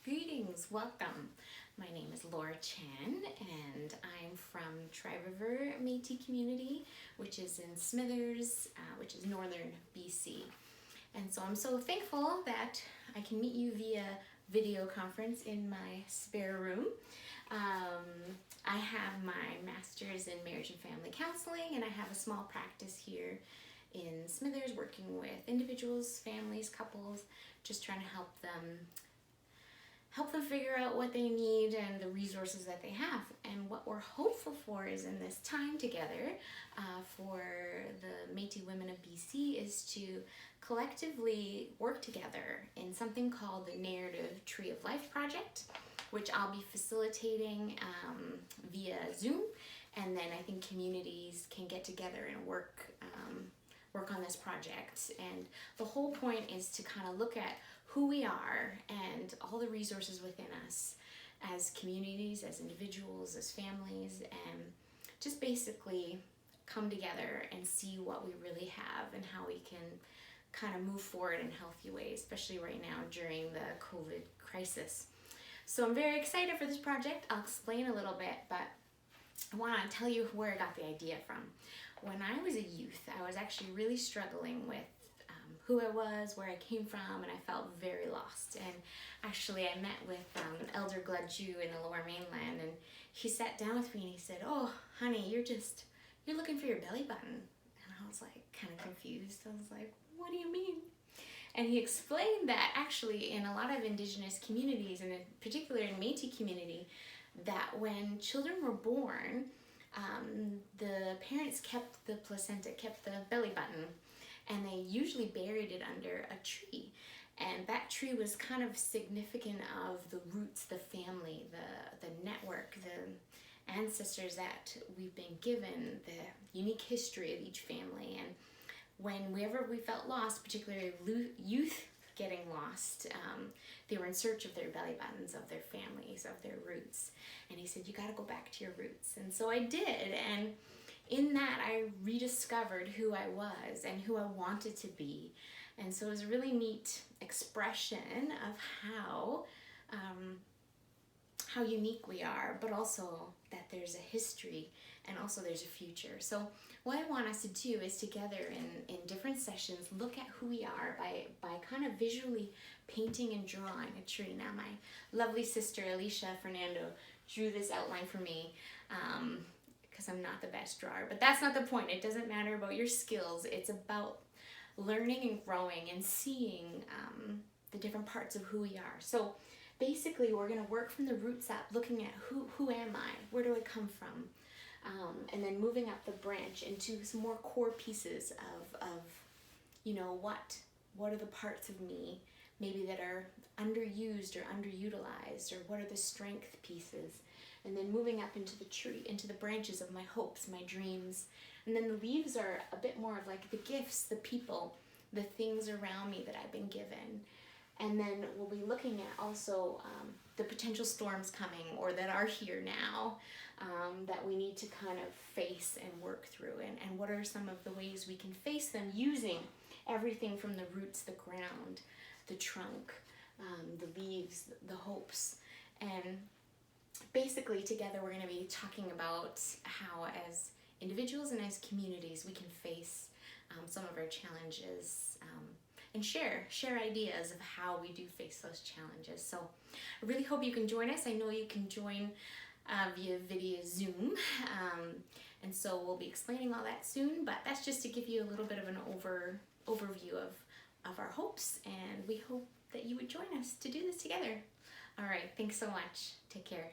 Greetings, welcome. My name is Laura Chan and I'm from Tri-River Métis community, which is in Smithers, which is northern BC. And so I'm so thankful that I can meet you via video conference in my spare room. I have my master's in marriage and family counseling, and I have a small practice here in Smithers working with individuals, families, couples, just trying to help them figure out what they need and the resources that they have. And what we're hopeful for is in this time together for the Métis women of BC is to collectively work together in something called the Narrative Tree of Life Project, which I'll be facilitating via Zoom. And then I think communities can get together and work on this project. And the whole point is to kind of look at who we are and all the resources within us as communities, as individuals, as families, and just basically come together and see what we really have and how we can kind of move forward in healthy ways, especially right now during the COVID crisis. So I'm very excited for this project. I'll explain a little bit, but I want to tell you where I got the idea from. When I was a youth, I was actually really struggling with who I was, where I came from, and I felt very lost. And actually I met with Elder Gladju in the Lower Mainland, and he sat down with me and he said, "Oh, honey, you're looking for your belly button." And I was like kind of confused. I was like, "What do you mean?" And he explained that actually in a lot of Indigenous communities, and in particular in Métis community, that when children were born, the parents kept the placenta, kept the belly button, and they usually buried it under a tree. And that tree was kind of significant of the roots, the family, the network, the ancestors that we've been given, the unique history of each family. And whenever we felt lost, particularly youth getting lost, they were in search of their belly buttons, of their families, of their roots. And he said, "You got to go back to your roots." And so I did. And in that, I rediscovered who I was and who I wanted to be. And so it was a really neat expression of how unique we are, but also that there's a history and also there's a future. So what I want us to do is together in different sessions look at who we are by kind of visually painting and drawing a tree. Now my lovely sister Alicia Fernando drew this outline for me because I'm not the best drawer, but that's not the point. It doesn't matter about your skills. It's about learning and growing and seeing the different parts of who we are. So basically we're going to work from the roots up, looking at who am I, where do I come from, and then moving up the branch into some more core pieces of you know, what are the parts of me maybe that are underused or underutilized, or what are the strength pieces, and then moving up into the tree, into the branches of my hopes, my dreams. And then the leaves are a bit more of like the gifts, the people, the things around me that I've been given. And then we'll be looking at also the potential storms coming or that are here now that we need to kind of face and work through. And what are some of the ways we can face them using everything from the roots, the ground, the trunk, the leaves, the hopes. And basically together we're going to be talking about how as individuals and as communities we can face some of our challenges and share ideas of how we do face those challenges. So I really hope you can join us. I know you can join via video Zoom, and so we'll be explaining all that soon, but that's just to give you a little bit of an overview of our hopes, and we hope that you would join us to do this together. All right, thanks so much. Take care.